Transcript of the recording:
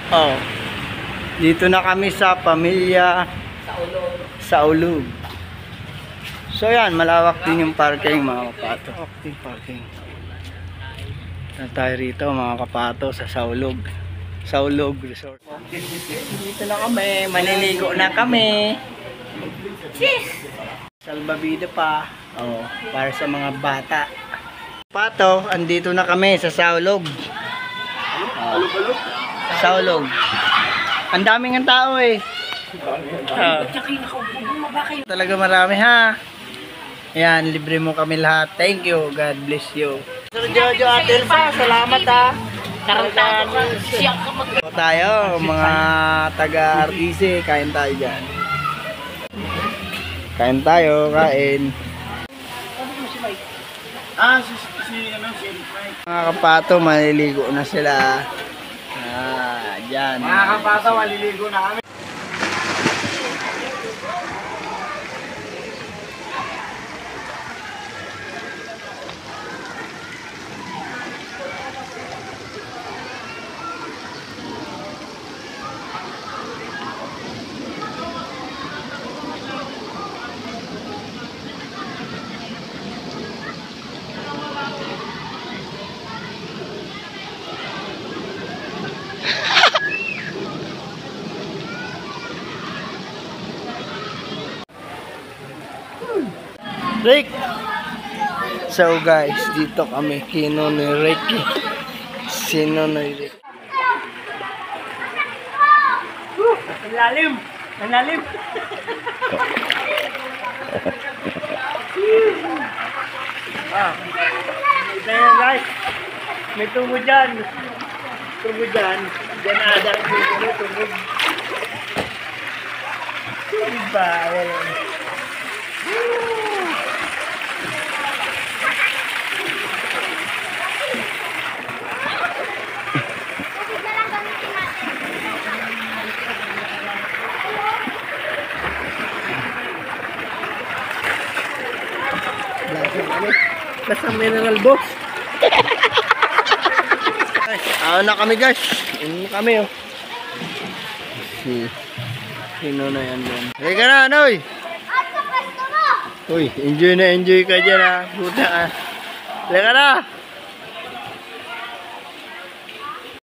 Oh. Dito na kami sa pamilya Saulog. So yan, malawak din yung parking mga kapato. Active parking. Na tayo rito mga kapato sa Saulog Resort. Dito na kami, maniligo na kami. Salbabida pa. Oh, para sa mga bata. Pato, andito na kami sa Saulog. Saulog. Ang daming ang tao eh. Talaga marami ha. Ayan, libre mo kami lahat. Thank you. God bless you. Sir Jojo at Elsa, salamat ha. Tayo, mga taga-RTC, kain tayo dyan. Kain tayo, kain. Mga kapato, maliligo na sila. Dyan. Mga kapato, maliligo na kami. Rick! So guys, dito kami kino ni Ricky. Sino ni Rick? Malalim! Malalim! Ito yan guys. May tubo dyan. Tubo dyan. Dyan ada. Tubo. Diba? Basta mineral box. Ano na kami guys. Ano kami oh. Sino na yan dyan? Halika na Noy. Uy, enjoy na enjoy ka dyan ha. Buta ka. Halika na.